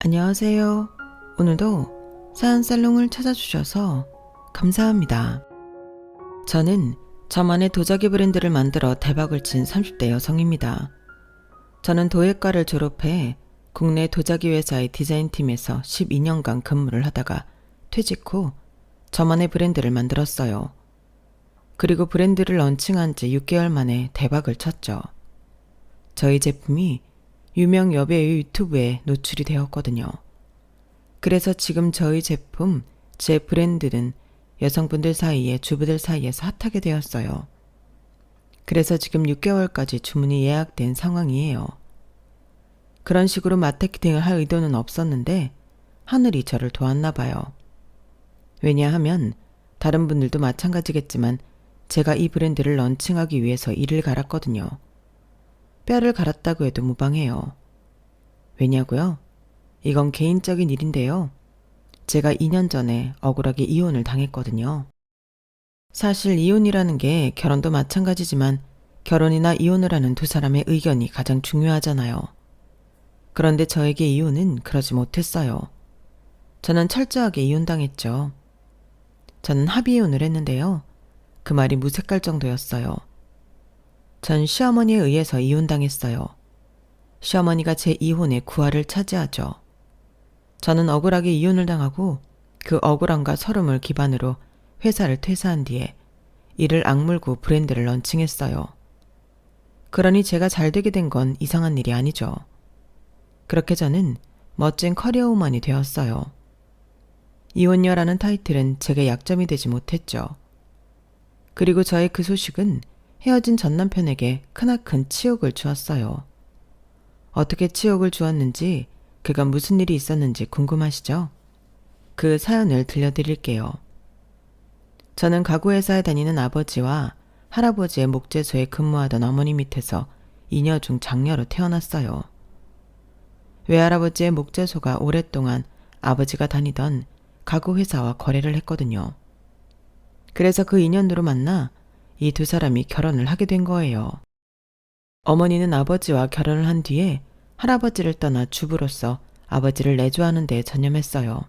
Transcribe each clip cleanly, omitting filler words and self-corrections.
안녕하세요. 오늘도 사연살롱을 찾아주셔서 감사합니다. 저는 저만의 도자기 브랜드를 만들어 대박을 친 30대 여성입니다. 저는 도예과를 졸업해 국내 도자기 회사의 디자인팀에서 12년간 근무를 하다가 퇴직 후 저만의 브랜드를 만들었어요. 그리고 브랜드를 런칭한 지 6개월 만에 대박을 쳤죠. 저희 제품이 유명 여배우의 유튜브에 노출이 되었거든요. 그래서 지금 저희 제품, 제 브랜드는 여성분들 사이에, 주부들 사이에서 핫하게 되었어요. 그래서 지금 6개월까지 주문이 예약된 상황이에요. 그런 식으로 마케팅을 할 의도는 없었는데 하늘이 저를 도왔나 봐요. 왜냐하면 다른 분들도 마찬가지겠지만 제가 이 브랜드를 런칭하기 위해서 이를 갈았거든요. 뼈를 갈았다고 해도 무방해요. 왜냐고요? 이건 개인적인 일인데요. 제가 2년 전에 억울하게 이혼을 당했거든요. 사실 이혼이라는 게 결혼도 마찬가지지만 결혼이나 이혼을 하는 두 사람의 의견이 가장 중요하잖아요. 그런데 저에게 이혼은 그러지 못했어요. 저는 철저하게 이혼당했죠. 저는 합의 이혼을 했는데요. 그 말이 무색할 정도였어요. 전 시어머니에 의해서 이혼당했어요. 시어머니가 제 이혼의 구화를 차지하죠. 저는 억울하게 이혼을 당하고 그 억울함과 서름을 기반으로 회사를 퇴사한 뒤에 이를 악물고 브랜드를 런칭했어요. 그러니 제가 잘 되게 된 건 이상한 일이 아니죠. 그렇게 저는 멋진 커리어우먼이 되었어요. 이혼녀라는 타이틀은 제게 약점이 되지 못했죠. 그리고 저의 그 소식은 헤어진 전남편에게 크나큰 치욕을 주었어요. 어떻게 치욕을 주었는지, 그가 무슨 일이 있었는지 궁금하시죠? 그 사연을 들려드릴게요. 저는 가구회사에 다니는 아버지와 할아버지의 목재소에 근무하던 어머니 밑에서 이녀 중 장녀로 태어났어요. 외할아버지의 목재소가 오랫동안 아버지가 다니던 가구회사와 거래를 했거든요. 그래서 그 인연으로 만나 이 두 사람이 결혼을 하게 된 거예요. 어머니는 아버지와 결혼을 한 뒤에 할아버지를 떠나 주부로서 아버지를 내조하는 데 전념했어요.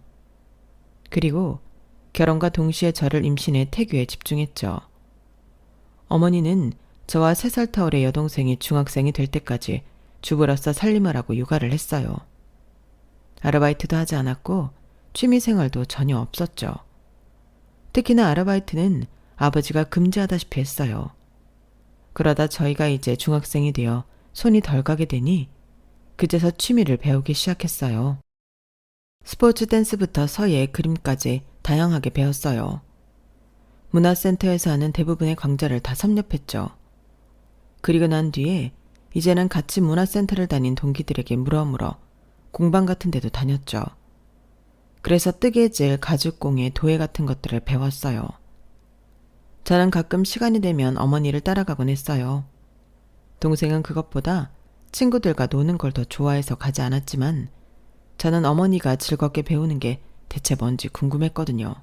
그리고 결혼과 동시에 저를 임신해 태교에 집중했죠. 어머니는 저와 3살 터울의 여동생이 중학생이 될 때까지 주부로서 살림을 하고 육아를 했어요. 아르바이트도 하지 않았고 취미생활도 전혀 없었죠. 특히나 아르바이트는 아버지가 금지하다시피 했어요. 그러다 저희가 이제 중학생이 되어 손이 덜 가게 되니 그제서 취미를 배우기 시작했어요. 스포츠 댄스부터 서예, 그림까지 다양하게 배웠어요. 문화센터에서 하는 대부분의 강좌를 다 섭렵했죠. 그리고 난 뒤에 이제는 같이 문화센터를 다닌 동기들에게 물어물어 공방 같은 데도 다녔죠. 그래서 뜨개질, 가죽공예, 도예 같은 것들을 배웠어요. 저는 가끔 시간이 되면 어머니를 따라가곤 했어요. 동생은 그것보다 친구들과 노는 걸 더 좋아해서 가지 않았지만 저는 어머니가 즐겁게 배우는 게 대체 뭔지 궁금했거든요.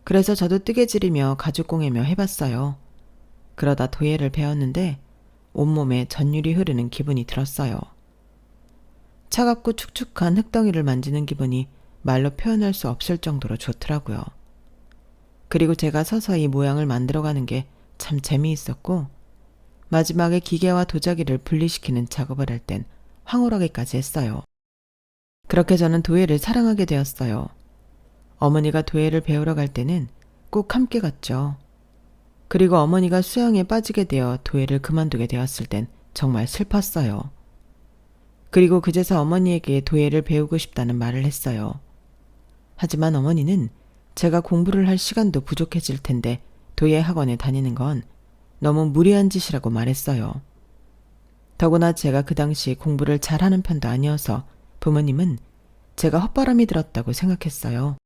그래서 저도 뜨개질이며 가죽공예며 해봤어요. 그러다 도예를 배웠는데 온몸에 전율이 흐르는 기분이 들었어요. 차갑고 축축한 흙덩이를 만지는 기분이 말로 표현할 수 없을 정도로 좋더라고요. 그리고 제가 서서히 모양을 만들어가는 게 참 재미있었고 마지막에 기계와 도자기를 분리시키는 작업을 할 땐 황홀하게까지 했어요. 그렇게 저는 도예를 사랑하게 되었어요. 어머니가 도예를 배우러 갈 때는 꼭 함께 갔죠. 그리고 어머니가 수영에 빠지게 되어 도예를 그만두게 되었을 땐 정말 슬펐어요. 그리고 그제서 어머니에게 도예를 배우고 싶다는 말을 했어요. 하지만 어머니는 제가 공부를 할 시간도 부족해질 텐데 도예 학원에 다니는 건 너무 무리한 짓이라고 말했어요. 더구나 제가 그 당시 공부를 잘하는 편도 아니어서 부모님은 제가 헛바람이 들었다고 생각했어요.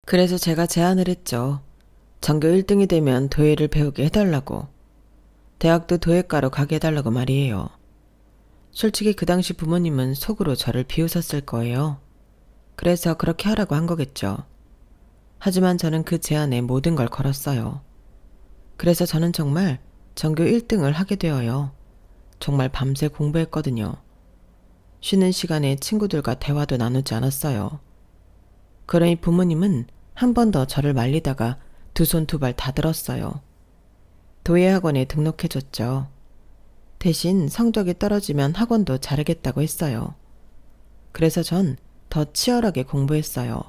그래서 제가 제안을 했죠. 전교 1등이 되면 도예를 배우게 해달라고. 대학도 도예과로 가게 해달라고 말이에요. 솔직히 그 당시 부모님은 속으로 저를 비웃었을 거예요. 그래서 그렇게 하라고 한 거겠죠. 하지만 저는 그 제안에 모든 걸 걸었어요. 그래서 저는 정말 전교 1등을 하게 되어요. 정말 밤새 공부했거든요. 쉬는 시간에 친구들과 대화도 나누지 않았어요. 그러니 부모님은 한 번 더 저를 말리다가 두 손 두 발 다 들었어요. 도예학원에 등록해줬죠. 대신 성적이 떨어지면 학원도 자르겠다고 했어요. 그래서 전 더 치열하게 공부했어요.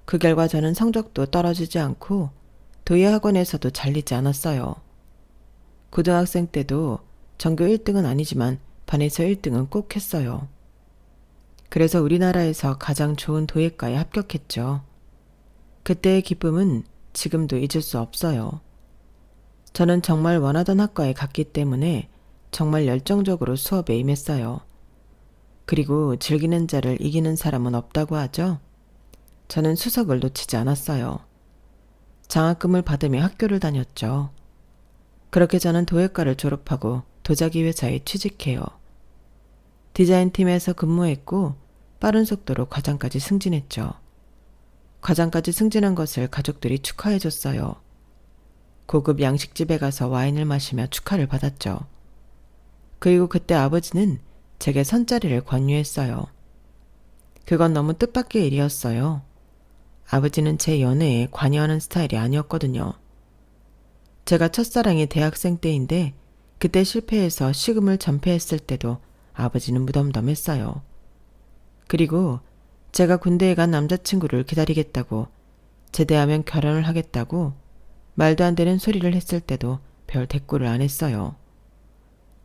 그 결과 저는 성적도 떨어지지 않고 도예학원에서도 잘리지 않았어요. 고등학생 때도 전교 1등은 아니지만 반에서 1등은 꼭 했어요. 그래서 우리나라에서 가장 좋은 도예과에 합격했죠. 그때의 기쁨은 지금도 잊을 수 없어요. 저는 정말 원하던 학과에 갔기 때문에 정말 열정적으로 수업에 임했어요. 그리고 즐기는 자를 이기는 사람은 없다고 하죠. 저는 수석을 놓치지 않았어요. 장학금을 받으며 학교를 다녔죠. 그렇게 저는 도예과를 졸업하고 도자기 회사에 취직해요. 디자인팀에서 근무했고 빠른 속도로 과장까지 승진했죠. 과장까지 승진한 것을 가족들이 축하해줬어요. 고급 양식집에 가서 와인을 마시며 축하를 받았죠. 그리고 그때 아버지는 제게 선자리를 권유했어요. 그건 너무 뜻밖의 일이었어요. 아버지는 제 연애에 관여하는 스타일이 아니었거든요. 제가 첫사랑이 대학생 때인데 그때 실패해서 시금을 전폐했을 때도 아버지는 무덤덤했어요. 그리고 제가 군대에 간 남자친구를 기다리겠다고, 제대하면 결혼을 하겠다고 말도 안 되는 소리를 했을 때도 별 대꾸를 안 했어요.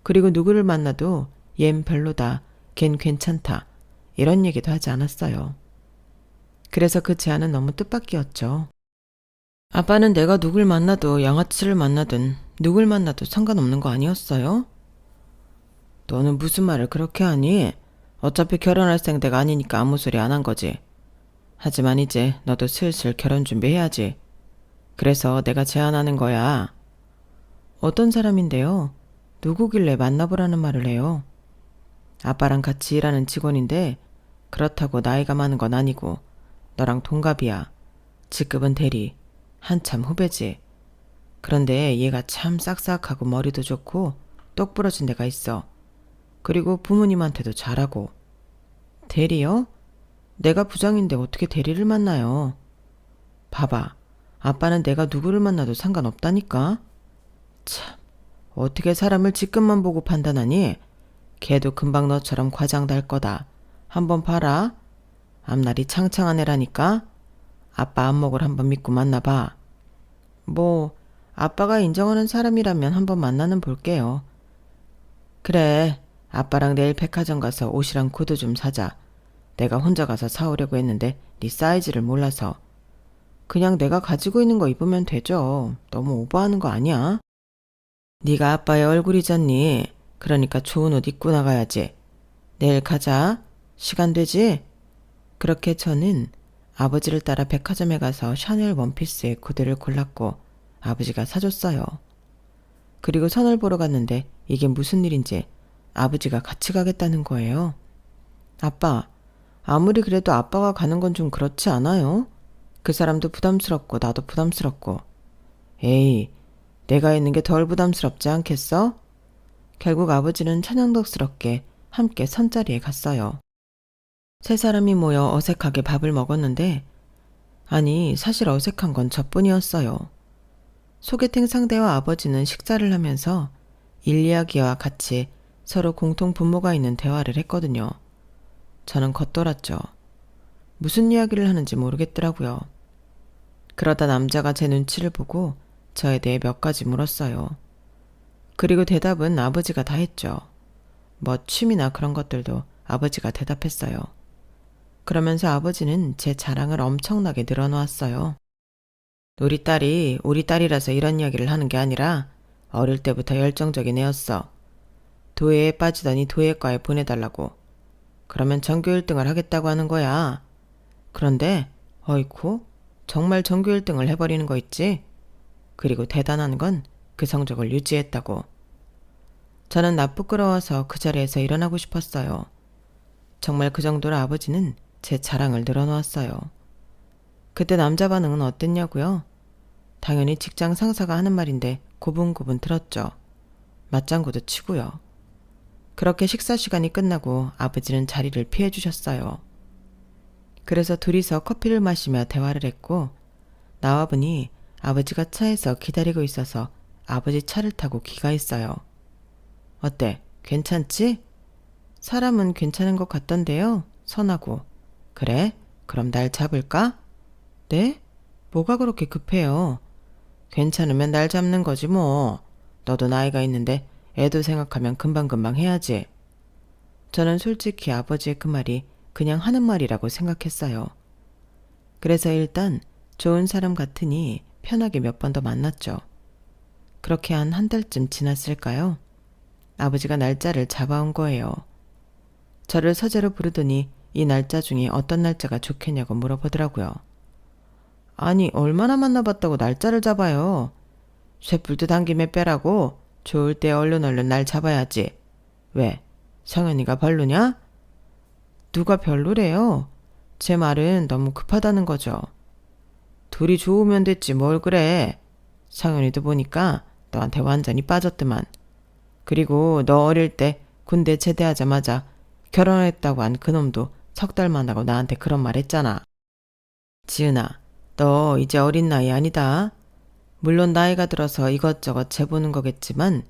그리고 누구를 만나도 얜 별로다, 걘 괜찮다 이런 얘기도 하지 않았어요. 그래서 그 제안은 너무 뜻밖이었죠. 아빠는 내가 누굴 만나도 양아치를 만나든 누굴 만나도 상관없는 거 아니었어요? 너는 무슨 말을 그렇게 하니? 어차피 결혼할 생대가 아니니까 아무 소리 안 한 거지. 하지만 이제 너도 슬슬 결혼 준비해야지. 그래서 내가 제안하는 거야. 어떤 사람인데요? 누구길래 만나보라는 말을 해요? 아빠랑 같이 일하는 직원인데 그렇다고 나이가 많은 건 아니고 너랑 동갑이야. 직급은 대리. 한참 후배지. 그런데 얘가 참 싹싹하고 머리도 좋고 똑 부러진 데가 있어. 그리고 부모님한테도 잘하고. 대리요? 내가 부장인데 어떻게 대리를 만나요? 봐봐. 아빠는 내가 누구를 만나도 상관없다니까? 참, 어떻게 사람을 직급만 보고 판단하니? 걔도 금방 너처럼 과장 달 거다. 한번 봐라. 앞날이 창창한 애라니까? 아빠 안목을 한번 믿고 만나봐. 뭐, 아빠가 인정하는 사람이라면 한번 만나는 볼게요. 그래, 아빠랑 내일 백화점 가서 옷이랑 구두 좀 사자. 내가 혼자 가서 사오려고 했는데 네 사이즈를 몰라서. 그냥 내가 가지고 있는 거 입으면 되죠. 너무 오버하는 거 아니야? 네가 아빠의 얼굴이잖니. 그러니까 좋은 옷 입고 나가야지. 내일 가자. 시간 되지? 그렇게 저는 아버지를 따라 백화점에 가서 샤넬 원피스의 구두를 골랐고 아버지가 사줬어요. 그리고 선을 보러 갔는데 이게 무슨 일인지 아버지가 같이 가겠다는 거예요. 아빠, 아무리 그래도 아빠가 가는 건 좀 그렇지 않아요? 그 사람도 부담스럽고 나도 부담스럽고. 에이, 내가 있는 게 덜 부담스럽지 않겠어? 결국 아버지는 찬양덕스럽게 함께 선자리에 갔어요. 세 사람이 모여 어색하게 밥을 먹었는데, 아니, 사실 어색한 건 저뿐이었어요. 소개팅 상대와 아버지는 식사를 하면서 일 이야기와 같이 서로 공통 분모가 있는 대화를 했거든요. 저는 겉돌았죠. 무슨 이야기를 하는지 모르겠더라고요. 그러다 남자가 제 눈치를 보고 저에 대해 몇 가지 물었어요. 그리고 대답은 아버지가 다 했죠. 뭐 취미나 그런 것들도 아버지가 대답했어요. 그러면서 아버지는 제 자랑을 엄청나게 늘어놓았어요. 우리 딸이라서 이런 이야기를 하는 게 아니라 어릴 때부터 열정적인 애였어. 도예에 빠지더니 도예과에 보내달라고. 그러면 전교 1등을 하겠다고 하는 거야. 그런데 어이쿠 정말 전교 1등을 해버리는 거 있지? 그리고 대단한 건 그 성적을 유지했다고. 저는 나쁘끄러워서 그 자리에서 일어나고 싶었어요. 정말 그 정도로 아버지는 제 자랑을 늘어놓았어요. 그때 남자 반응은 어땠냐고요? 당연히 직장 상사가 하는 말인데 고분고분 들었죠. 맞장구도 치고요. 그렇게 식사 시간이 끝나고 아버지는 자리를 피해 주셨어요. 그래서 둘이서 커피를 마시며 대화를 했고 나와 보니 아버지가 차에서 기다리고 있어서 아버지 차를 타고 귀가했어요. 어때? 괜찮지? 사람은 괜찮은 것 같던데요. 선하고. 그래? 그럼 날 잡을까? 네? 뭐가 그렇게 급해요? 괜찮으면 날 잡는 거지 뭐. 너도 나이가 있는데 애도 생각하면 금방금방 해야지. 저는 솔직히 아버지의 그 말이 그냥 하는 말이라고 생각했어요. 그래서 일단 좋은 사람 같으니 편하게 몇 번 더 만났죠. 그렇게 한 달쯤 지났을까요? 아버지가 날짜를 잡아온 거예요. 저를 서재로 부르더니 이 날짜 중에 어떤 날짜가 좋겠냐고 물어보더라고요. 아니, 얼마나 만나봤다고 날짜를 잡아요. 쇠불도 당김에 빼라고. 좋을 때 얼른 날 잡아야지. 왜? 성현이가 별로냐? 누가 별로래요? 제 말은 너무 급하다는 거죠. 둘이 좋으면 됐지 뭘 그래. 성현이도 보니까 너한테 완전히 빠졌더만. 그리고 너 어릴 때 군대 제대하자마자 결혼했다고 한 그놈도 석 달만 하고 나한테 그런 말 했잖아. 지은아, 너 이제 어린 나이 아니다. 물론 나이가 들어서 이것저것 재보는 거겠지만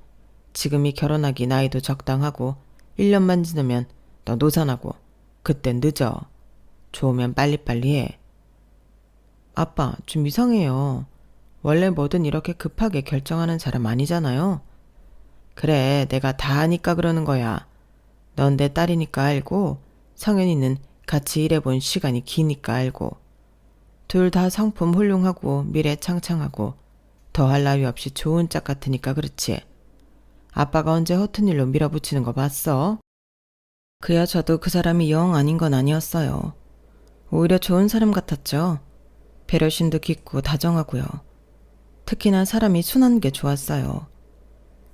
지금이 결혼하기 나이도 적당하고 1년만 지나면 너 노산하고 그땐 늦어. 좋으면 빨리빨리 해. 아빠, 좀 이상해요. 원래 뭐든 이렇게 급하게 결정하는 사람 아니잖아요. 그래, 내가 다 아니까 그러는 거야. 넌 내 딸이니까 알고 성현이는 같이 일해본 시간이 기니까 알고 둘 다 성품 훌륭하고 미래 창창하고 더할 나위 없이 좋은 짝 같으니까 그렇지. 아빠가 언제 허튼 일로 밀어붙이는 거 봤어? 그야 저도 그 사람이 영 아닌 건 아니었어요. 오히려 좋은 사람 같았죠. 배려심도 깊고 다정하고요. 특히나 사람이 순한 게 좋았어요.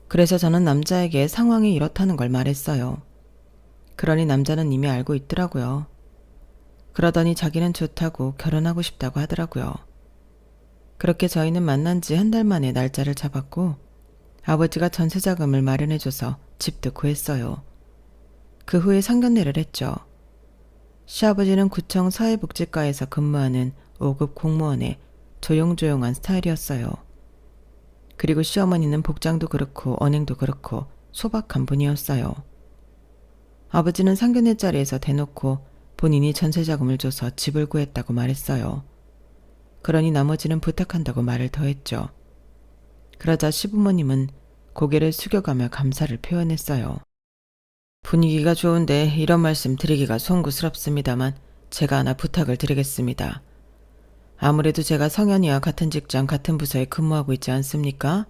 그래서 저는 남자에게 상황이 이렇다는 걸 말했어요. 그러니 남자는 이미 알고 있더라고요. 그러더니 자기는 좋다고 결혼하고 싶다고 하더라고요. 그렇게 저희는 만난 지 한 달 만에 날짜를 잡았고 아버지가 전세자금을 마련해줘서 집도 구했어요. 그 후에 상견례를 했죠. 시아버지는 구청 사회복지과에서 근무하는 5급 공무원의 조용조용한 스타일이었어요. 그리고 시어머니는 복장도 그렇고 언행도 그렇고 소박한 분이었어요. 아버지는 상견례 자리에서 대놓고 본인이 전세자금을 줘서 집을 구했다고 말했어요. 그러니 나머지는 부탁한다고 말을 더했죠. 그러자 시부모님은 고개를 숙여가며 감사를 표현했어요. 분위기가 좋은데 이런 말씀 드리기가 송구스럽습니다만 제가 하나 부탁을 드리겠습니다. 아무래도 제가 성현이와 같은 직장 같은 부서에 근무하고 있지 않습니까?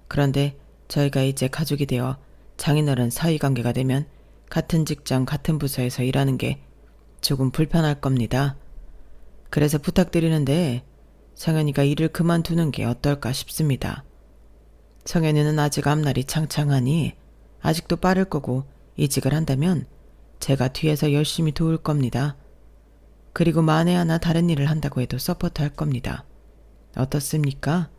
그런데 저희가 이제 가족이 되어 장인어른 사위관계가 되면 같은 직장 같은 부서에서 일하는 게 조금 불편할 겁니다. 그래서 부탁드리는데 성현이가 일을 그만두는 게 어떨까 싶습니다. 성현이는 아직 앞날이 창창하니 아직도 빠를 거고 이직을 한다면 제가 뒤에서 열심히 도울 겁니다. 그리고 만에 하나 다른 일을 한다고 해도 서포트할 겁니다. 어떻습니까?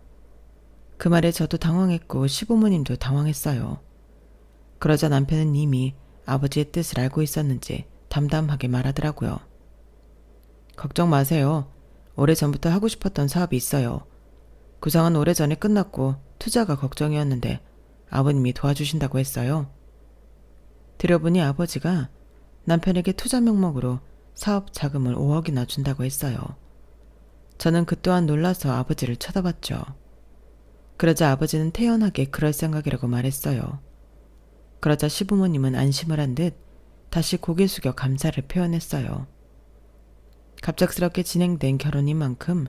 그 말에 저도 당황했고 시부모님도 당황했어요. 그러자 남편은 이미 아버지의 뜻을 알고 있었는지 담담하게 말하더라고요. 걱정 마세요. 오래전부터 하고 싶었던 사업이 있어요. 구상은 오래전에 끝났고 투자가 걱정이었는데 아버님이 도와주신다고 했어요. 들여보니 아버지가 남편에게 투자 명목으로 사업 자금을 5억이나 준다고 했어요. 저는 그 또한 놀라서 아버지를 쳐다봤죠. 그러자 아버지는 태연하게 그럴 생각이라고 말했어요. 그러자 시부모님은 안심을 한 듯 다시 고개 숙여 감사를 표현했어요. 갑작스럽게 진행된 결혼인 만큼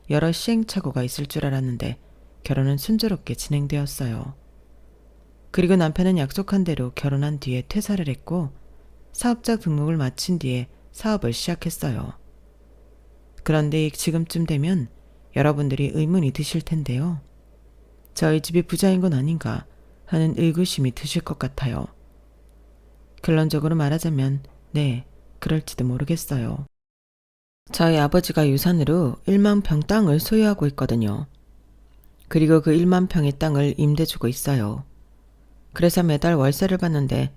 여러 시행착오가 있을 줄 알았는데 결혼은 순조롭게 진행되었어요. 그리고 남편은 약속한 대로 결혼한 뒤에 퇴사를 했고 사업자 등록을 마친 뒤에 사업을 시작했어요. 그런데 지금쯤 되면 여러분들이 의문이 드실 텐데요. 저희 집이 부자인 건 아닌가 하는 의구심이 드실 것 같아요. 결론적으로 말하자면 네, 그럴지도 모르겠어요. 저희 아버지가 유산으로 1만 평 땅을 소유하고 있거든요. 그리고 그 1만 평의 땅을 임대 주고 있어요. 그래서 매달 월세를 받는데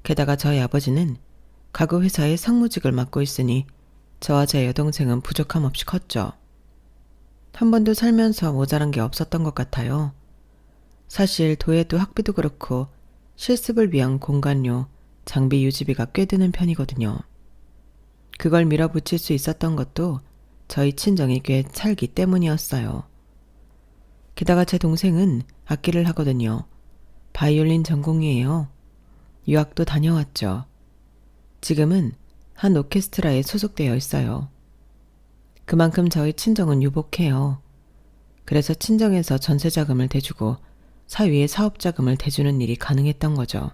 게다가 저희 아버지는 가구 회사의 상무직을 맡고 있으니 저와 제 여동생은 부족함 없이 컸죠. 한 번도 살면서 모자란 게 없었던 것 같아요. 사실 도예도 학비도 그렇고 실습을 위한 공간료, 장비 유지비가 꽤 드는 편이거든요. 그걸 밀어붙일 수 있었던 것도 저희 친정이 꽤 찰기 때문이었어요. 게다가 제 동생은 악기를 하거든요. 바이올린 전공이에요. 유학도 다녀왔죠. 지금은 한 오케스트라에 소속되어 있어요. 그만큼 저희 친정은 유복해요. 그래서 친정에서 전세자금을 대주고 사위의 사업자금을 대주는 일이 가능했던 거죠.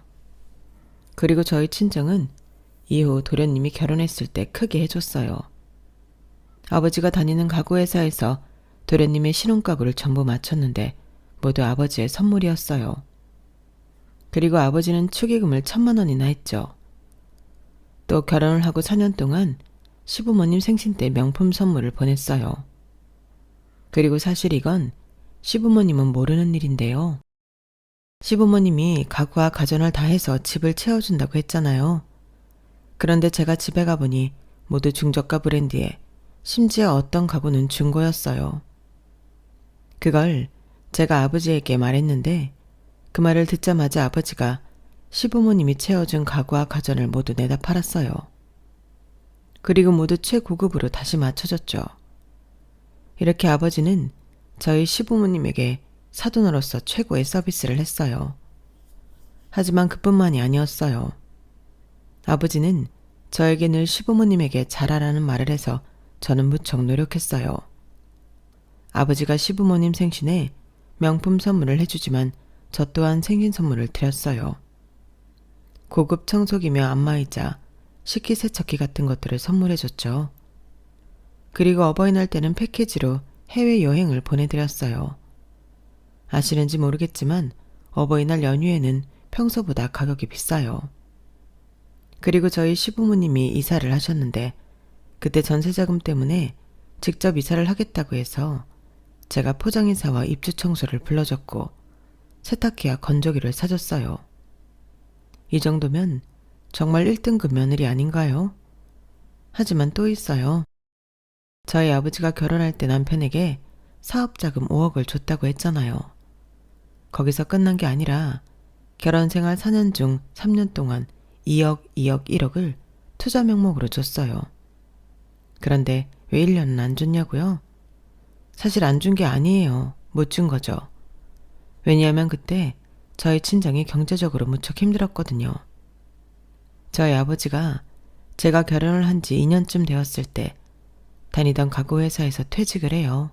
그리고 저희 친정은 이후 도련님이 결혼했을 때 크게 해줬어요. 아버지가 다니는 가구회사에서 도련님의 신혼가구를 전부 마쳤는데 모두 아버지의 선물이었어요. 그리고 아버지는 축의금을 1,000만 원이나 했죠. 또 결혼을 하고 4년 동안 시부모님 생신 때 명품 선물을 보냈어요. 그리고 사실 이건 시부모님은 모르는 일인데요. 시부모님이 가구와 가전을 다 해서 집을 채워준다고 했잖아요. 그런데 제가 집에 가보니 모두 중저가 브랜드에 심지어 어떤 가구는 중고였어요. 그걸 제가 아버지에게 말했는데 그 말을 듣자마자 아버지가 시부모님이 채워준 가구와 가전을 모두 내다 팔았어요. 그리고 모두 최고급으로 다시 맞춰줬죠. 이렇게 아버지는 저희 시부모님에게 사돈으로서 최고의 서비스를 했어요. 하지만 그뿐만이 아니었어요. 아버지는 저에게 늘 시부모님에게 잘하라는 말을 해서 저는 무척 노력했어요. 아버지가 시부모님 생신에 명품 선물을 해주지만 저 또한 생신 선물을 드렸어요. 고급 청소기며 안마의자, 식기세척기 같은 것들을 선물해줬죠. 그리고 어버이날 때는 패키지로 해외여행을 보내드렸어요. 아시는지 모르겠지만 어버이날 연휴에는 평소보다 가격이 비싸요. 그리고 저희 시부모님이 이사를 하셨는데 그때 전세자금 때문에 직접 이사를 하겠다고 해서 제가 포장이사와 입주 청소를 불러줬고 세탁기와 건조기를 사줬어요. 이 정도면 정말 1등급 며느리 아닌가요? 하지만 또 있어요. 저희 아버지가 결혼할 때 남편에게 사업자금 5억을 줬다고 했잖아요. 거기서 끝난 게 아니라 결혼생활 4년 중 3년 동안 2억, 2억, 1억을 투자 명목으로 줬어요. 그런데 왜 1년은 안 줬냐고요? 사실 안 준 게 아니에요. 못 준 거죠. 왜냐하면 그때 저희 친정이 경제적으로 무척 힘들었거든요. 저희 아버지가 제가 결혼을 한 지 2년쯤 되었을 때 다니던 가구회사에서 퇴직을 해요.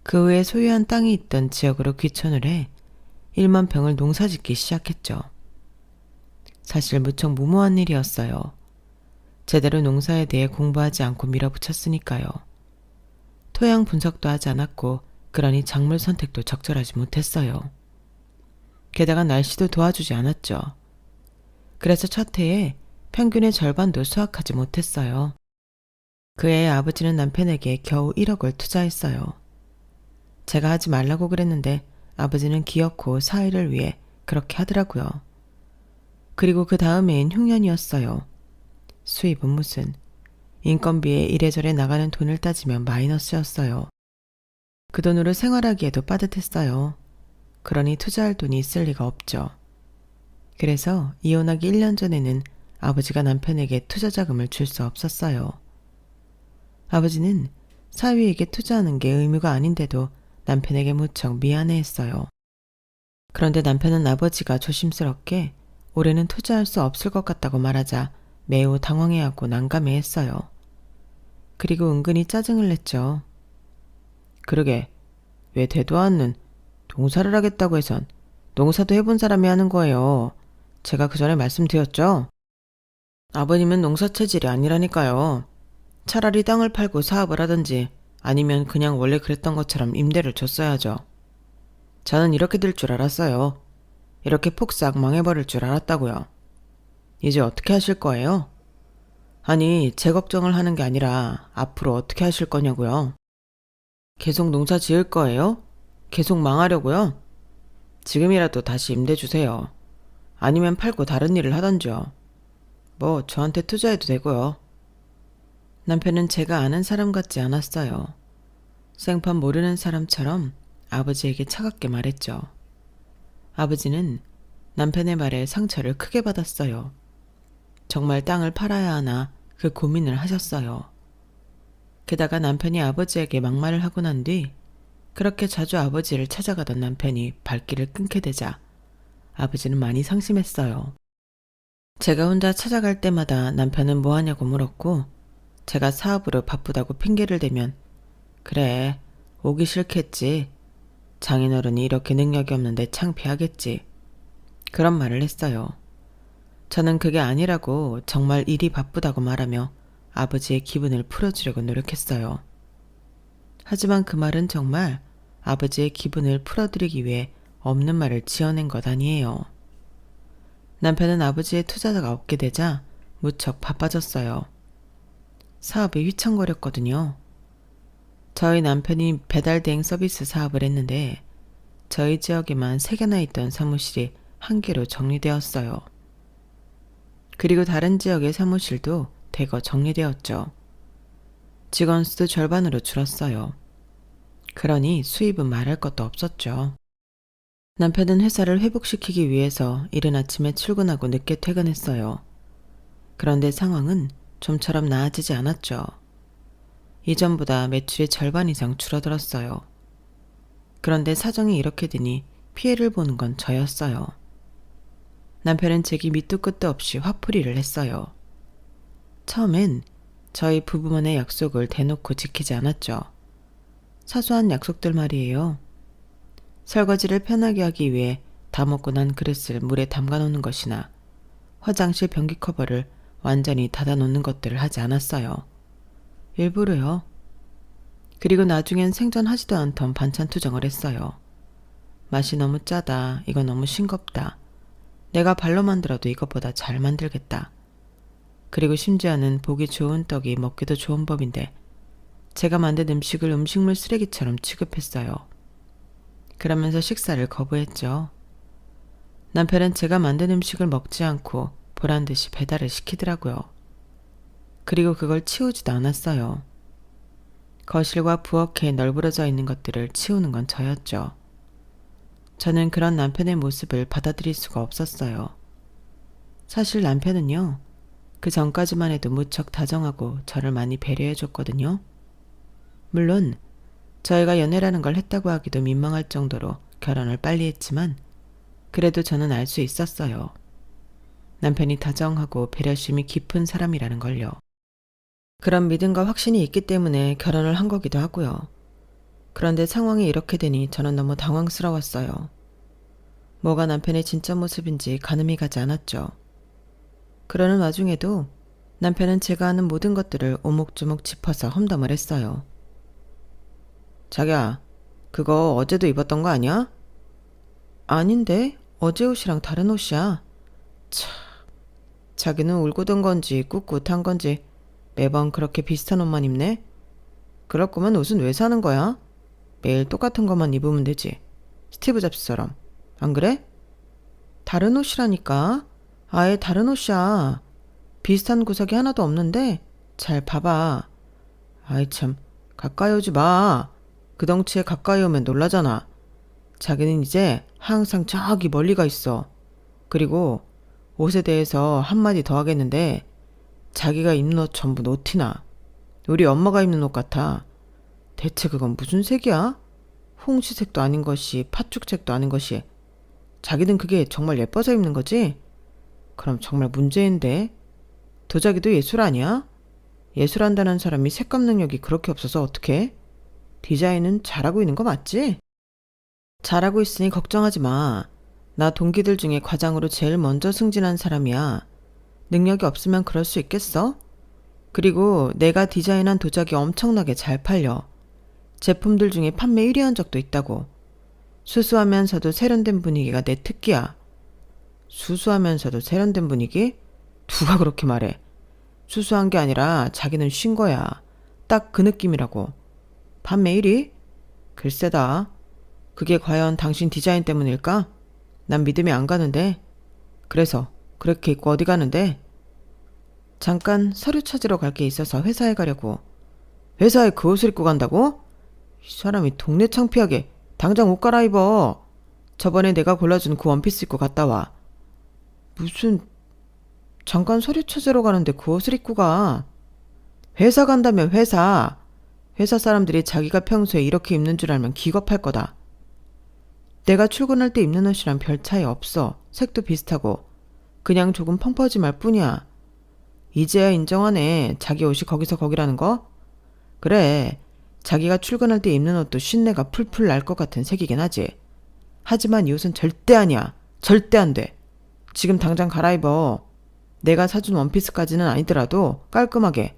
그 후에 소유한 땅이 있던 지역으로 귀촌을 해 1만 평을 농사짓기 시작했죠. 사실 무척 무모한 일이었어요. 제대로 농사에 대해 공부하지 않고 밀어붙였으니까요. 토양 분석도 하지 않았고 그러니 작물 선택도 적절하지 못했어요. 게다가 날씨도 도와주지 않았죠. 그래서 첫 해에 평균의 절반도 수확하지 못했어요. 그 해 아버지는 남편에게 겨우 1억을 투자했어요. 제가 하지 말라고 그랬는데 아버지는 기어코 사위를 위해 그렇게 하더라고요. 그리고 그 다음 해엔 흉년이었어요. 수입은 무슨, 인건비에 이래저래 나가는 돈을 따지면 마이너스였어요. 그 돈으로 생활하기에도 빠듯했어요. 그러니 투자할 돈이 있을 리가 없죠. 그래서 이혼하기 1년 전에는 아버지가 남편에게 투자 자금을 줄 수 없었어요. 아버지는 사위에게 투자하는 게 의무가 아닌데도 남편에게 무척 미안해했어요. 그런데 남편은 아버지가 조심스럽게 올해는 투자할 수 없을 것 같다고 말하자 매우 당황해하고 난감해했어요. 그리고 은근히 짜증을 냈죠. 그러게 왜 되도 않는 농사를 하겠다고 해선 농사도 해본 사람이 하는 거예요. 제가 그 전에 말씀드렸죠? 아버님은 농사 체질이 아니라니까요. 차라리 땅을 팔고 사업을 하든지 아니면 그냥 원래 그랬던 것처럼 임대를 줬어야죠. 저는 이렇게 될 줄 알았어요. 이렇게 폭삭 망해버릴 줄 알았다고요. 이제 어떻게 하실 거예요? 아니, 제 걱정을 하는 게 아니라 앞으로 어떻게 하실 거냐고요. 계속 농사 지을 거예요? 계속 망하려고요? 지금이라도 다시 임대 주세요. 아니면 팔고 다른 일을 하던지요. 뭐 저한테 투자해도 되고요. 남편은 제가 아는 사람 같지 않았어요. 생판 모르는 사람처럼 아버지에게 차갑게 말했죠. 아버지는 남편의 말에 상처를 크게 받았어요. 정말 땅을 팔아야 하나 그 고민을 하셨어요. 게다가 남편이 아버지에게 막말을 하고 난 뒤 그렇게 자주 아버지를 찾아가던 남편이 발길을 끊게 되자 아버지는 많이 상심했어요. 제가 혼자 찾아갈 때마다 남편은 뭐 하냐고 물었고 제가 사업으로 바쁘다고 핑계를 대면 그래, 오기 싫겠지. 장인어른이 이렇게 능력이 없는데 창피하겠지. 그런 말을 했어요. 저는 그게 아니라고 정말 일이 바쁘다고 말하며 아버지의 기분을 풀어주려고 노력했어요. 하지만 그 말은 정말 아버지의 기분을 풀어드리기 위해 없는 말을 지어낸 것 아니에요. 남편은 아버지의 투자자가 없게 되자 무척 바빠졌어요. 사업이 휘청거렸거든요. 저희 남편이 배달 대행 서비스 사업을 했는데 저희 지역에만 3개나 있던 사무실이 1개로 정리되었어요. 그리고 다른 지역의 사무실도 대거 정리되었죠. 직원 수도 절반으로 줄었어요. 그러니 수입은 말할 것도 없었죠. 남편은 회사를 회복시키기 위해서 이른 아침에 출근하고 늦게 퇴근했어요. 그런데 상황은 좀처럼 나아지지 않았죠. 이전보다 매출이 절반 이상 줄어들었어요. 그런데 사정이 이렇게 되니 피해를 보는 건 저였어요. 남편은 제게 밑도 끝도 없이 화풀이를 했어요. 처음엔 저희 부부만의 약속을 대놓고 지키지 않았죠. 사소한 약속들 말이에요. 설거지를 편하게 하기 위해 다 먹고 난 그릇을 물에 담가 놓는 것이나 화장실 변기 커버를 완전히 닫아 놓는 것들을 하지 않았어요. 일부러요. 그리고 나중엔 생전하지도 않던 반찬 투정을 했어요. 맛이 너무 짜다. 이거 너무 싱겁다. 내가 발로 만들어도 이것보다 잘 만들겠다. 그리고 심지어는 보기 좋은 떡이 먹기도 좋은 법인데 제가 만든 음식을 음식물 쓰레기처럼 취급했어요. 그러면서 식사를 거부했죠. 남편은 제가 만든 음식을 먹지 않고 보란듯이 배달을 시키더라고요. 그리고 그걸 치우지도 않았어요. 거실과 부엌에 널브러져 있는 것들을 치우는 건 저였죠. 저는 그런 남편의 모습을 받아들일 수가 없었어요. 사실 남편은요, 그 전까지만 해도 무척 다정하고 저를 많이 배려해 줬거든요. 물론 저희가 연애라는 걸 했다고 하기도 민망할 정도로 결혼을 빨리 했지만 그래도 저는 알 수 있었어요. 남편이 다정하고 배려심이 깊은 사람이라는 걸요. 그런 믿음과 확신이 있기 때문에 결혼을 한 거기도 하고요. 그런데 상황이 이렇게 되니 저는 너무 당황스러웠어요. 뭐가 남편의 진짜 모습인지 가늠이 가지 않았죠. 그러는 와중에도 남편은 제가 하는 모든 것들을 오목조목 짚어서 험담을 했어요. 자기야, 그거 어제도 입었던 거 아니야? 아닌데, 어제 옷이랑 다른 옷이야. 참, 자기는 울고든 건지 꿋꿋한 건지 매번 그렇게 비슷한 옷만 입네? 그럴 거면 옷은 왜 사는 거야? 매일 똑같은 것만 입으면 되지. 스티브 잡스처럼. 안 그래? 다른 옷이라니까. 아예 다른 옷이야. 비슷한 구석이 하나도 없는데 잘 봐봐. 아이 참, 가까이 오지 마. 그 덩치에 가까이 오면 놀라잖아. 자기는 이제 항상 저기 멀리 가 있어. 그리고 옷에 대해서 한마디 더 하겠는데 자기가 입는 옷 전부 노티나. 우리 엄마가 입는 옷 같아. 대체 그건 무슨 색이야? 홍시색도 아닌 것이 팥죽색도 아닌 것이. 자기는 그게 정말 예뻐서 입는 거지? 그럼 정말 문제인데. 도자기도 예술 아니야? 예술한다는 사람이 색감 능력이 그렇게 없어서 어떡해? 디자인은 잘하고 있는 거 맞지? 잘하고 있으니 걱정하지 마. 나 동기들 중에 과장으로 제일 먼저 승진한 사람이야. 능력이 없으면 그럴 수 있겠어? 그리고 내가 디자인한 도자기 엄청나게 잘 팔려. 제품들 중에 판매 1위 한 적도 있다고. 수수하면서도 세련된 분위기가 내 특기야. 수수하면서도 세련된 분위기? 누가 그렇게 말해? 수수한 게 아니라 자기는 쉰 거야. 딱 그 느낌이라고. 판매 1위? 글쎄다. 그게 과연 당신 디자인 때문일까? 난 믿음이 안 가는데. 그래서 그렇게 입고 어디 가는데? 잠깐 서류 찾으러 갈 게 있어서 회사에 가려고. 회사에 그 옷을 입고 간다고? 이 사람이 동네 창피하게. 당장 옷 갈아입어. 저번에 내가 골라준 그 원피스 입고 갔다 와. 무슨 잠깐 서류 찾으러 가는데 그 옷을 입고 가. 회사 간다면 회사. 회사 사람들이 자기가 평소에 이렇게 입는 줄 알면 기겁할 거다. 내가 출근할 때 입는 옷이랑 별 차이 없어. 색도 비슷하고. 그냥 조금 펑퍼짐할 뿐이야. 이제야 인정하네. 자기 옷이 거기서 거기라는 거? 그래. 자기가 출근할 때 입는 옷도 쉰내가 풀풀 날 것 같은 색이긴 하지. 하지만 이 옷은 절대 아니야. 절대 안 돼. 지금 당장 갈아입어. 내가 사준 원피스까지는 아니더라도 깔끔하게.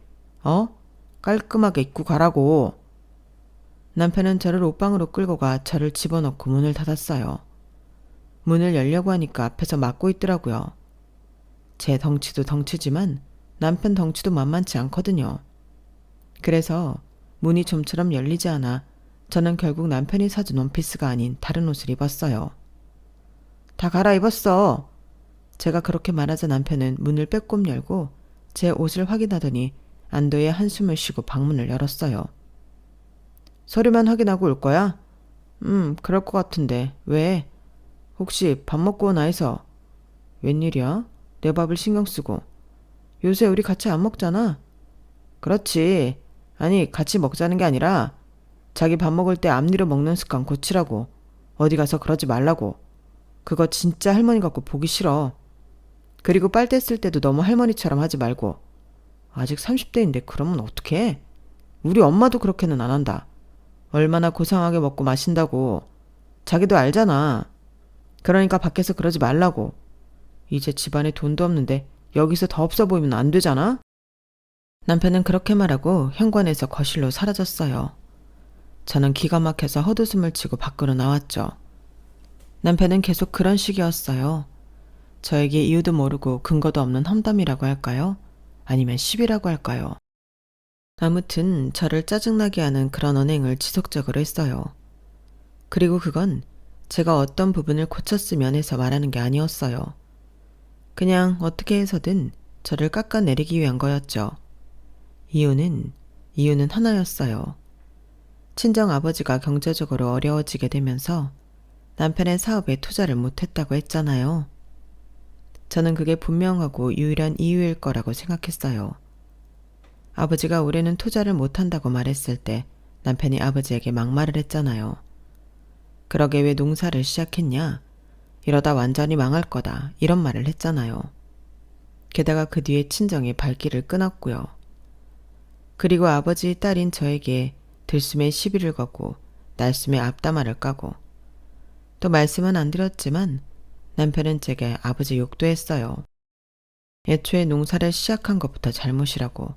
깔끔하게 입고 가라고. 남편은 저를 옷방으로 끌고 가 저를 집어넣고 문을 닫았어요. 문을 열려고 하니까 앞에서 막고 있더라고요. 제 덩치도 덩치지만 남편 덩치도 만만치 않거든요. 그래서 문이 좀처럼 열리지 않아 저는 결국 남편이 사준 원피스가 아닌 다른 옷을 입었어요. 다 갈아입었어. 제가 그렇게 말하자 남편은 문을 빼꼼 열고 제 옷을 확인하더니 안도의 한숨을 쉬고 방문을 열었어요. 서류만 확인하고 올 거야? 그럴 것 같은데. 왜? 혹시 밥 먹고 오나 해서. 웬일이야? 내 밥을 신경 쓰고. 요새 우리 같이 안 먹잖아. 그렇지. 아니, 같이 먹자는 게 아니라 자기 밥 먹을 때 앞니로 먹는 습관 고치라고. 어디 가서 그러지 말라고. 그거 진짜 할머니 같고 보기 싫어. 그리고 빨대 쓸 때도 너무 할머니처럼 하지 말고. 아직 30대인데 그러면 어떡해? 우리 엄마도 그렇게는 안 한다. 얼마나 고상하게 먹고 마신다고. 자기도 알잖아. 그러니까 밖에서 그러지 말라고. 이제 집안에 돈도 없는데 여기서 더 없어 보이면 안 되잖아? 남편은 그렇게 말하고 현관에서 거실로 사라졌어요. 저는 기가 막혀서 헛웃음을 치고 밖으로 나왔죠. 남편은 계속 그런 식이었어요. 저에게 이유도 모르고 근거도 없는 험담이라고 할까요? 아니면 시비라고 할까요? 아무튼 저를 짜증나게 하는 그런 언행을 지속적으로 했어요. 그리고 그건 제가 어떤 부분을 고쳤으면 해서 말하는 게 아니었어요. 그냥 어떻게 해서든 저를 깎아내리기 위한 거였죠. 이유는 하나였어요. 친정 아버지가 경제적으로 어려워지게 되면서 남편의 사업에 투자를 못했다고 했잖아요. 저는 그게 분명하고 유일한 이유일 거라고 생각했어요. 아버지가 올해는 투자를 못한다고 말했을 때 남편이 아버지에게 막말을 했잖아요. 그러게 왜 농사를 시작했냐? 이러다 완전히 망할 거다. 이런 말을 했잖아요. 게다가 그 뒤에 친정이 발길을 끊었고요. 그리고 아버지 딸인 저에게 들숨에 시비를 걸고 날숨에 앞담화를 까고 또 말씀은 안 드렸지만 남편은 제게 아버지 욕도 했어요. 애초에 농사를 시작한 것부터 잘못이라고.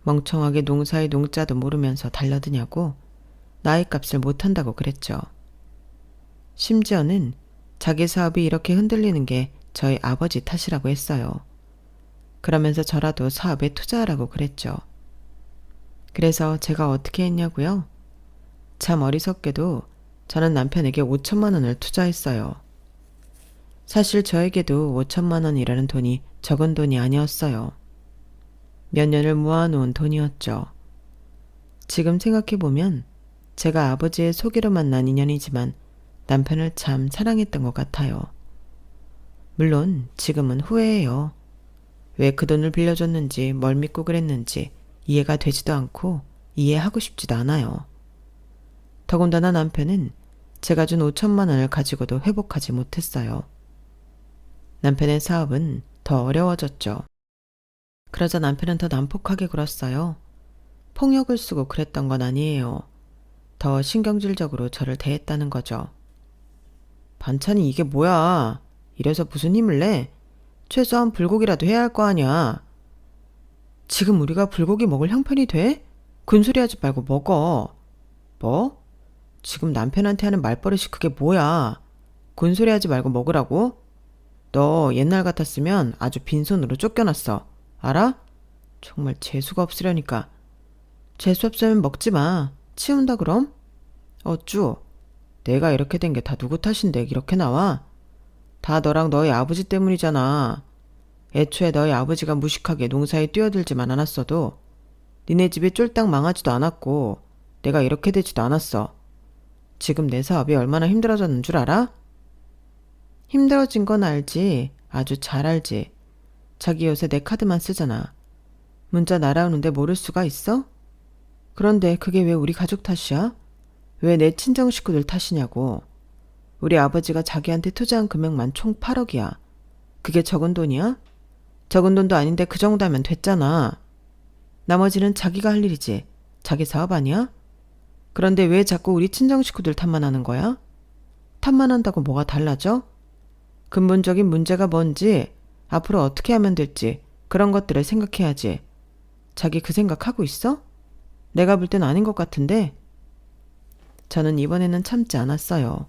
멍청하게 농사의 농자도 모르면서 달려드냐고 나이 값을 못한다고 그랬죠. 심지어는 자기 사업이 이렇게 흔들리는 게 저희 아버지 탓이라고 했어요. 그러면서 저라도 사업에 투자하라고 그랬죠. 그래서 제가 어떻게 했냐고요? 참 어리석게도 저는 남편에게 5천만 원을 투자했어요. 사실 저에게도 5천만 원이라는 돈이 적은 돈이 아니었어요. 몇 년을 모아놓은 돈이었죠. 지금 생각해보면 제가 아버지의 소개로 만난 인연이지만 남편을 참 사랑했던 것 같아요. 물론 지금은 후회해요. 왜 그 돈을 빌려줬는지 뭘 믿고 그랬는지 이해가 되지도 않고 이해하고 싶지도 않아요. 더군다나 남편은 제가 준 5천만 원을 가지고도 회복하지 못했어요. 남편의 사업은 더 어려워졌죠. 그러자 남편은 더 난폭하게 굴었어요. 폭력을 쓰고 그랬던 건 아니에요. 더 신경질적으로 저를 대했다는 거죠. 반찬이 이게 뭐야? 이래서 무슨 힘을 내? 최소한 불고기라도 해야 할 거 아니야. 지금 우리가 불고기 먹을 형편이 돼? 군소리하지 말고 먹어. 뭐? 지금 남편한테 하는 말버릇이 그게 뭐야? 군소리하지 말고 먹으라고? 너 옛날 같았으면 아주 빈손으로 쫓겨났어. 알아? 정말 재수가 없으려니까. 재수 없으면 먹지 마. 치운다 그럼? 어쭈? 내가 이렇게 된 게 다 누구 탓인데 이렇게 나와? 다 너랑 너희 아버지 때문이잖아. 애초에 너희 아버지가 무식하게 농사에 뛰어들지만 않았어도 니네 집이 쫄딱 망하지도 않았고 내가 이렇게 되지도 않았어. 지금 내 사업이 얼마나 힘들어졌는 줄 알아? 힘들어진 건 알지. 아주 잘 알지. 자기 요새 내 카드만 쓰잖아. 문자 날아오는데 모를 수가 있어? 그런데 그게 왜 우리 가족 탓이야? 왜 내 친정 식구들 탓이냐고. 우리 아버지가 자기한테 투자한 금액만 총 8억이야. 그게 적은 돈이야? 적은 돈도 아닌데 그 정도 하면 됐잖아. 나머지는 자기가 할 일이지. 자기 사업 아니야? 그런데 왜 자꾸 우리 친정 식구들 탓만 하는 거야? 탓만 한다고 뭐가 달라져? 근본적인 문제가 뭔지, 앞으로 어떻게 하면 될지 그런 것들을 생각해야지. 자기 그 생각하고 있어? 내가 볼 땐 아닌 것 같은데. 저는 이번에는 참지 않았어요.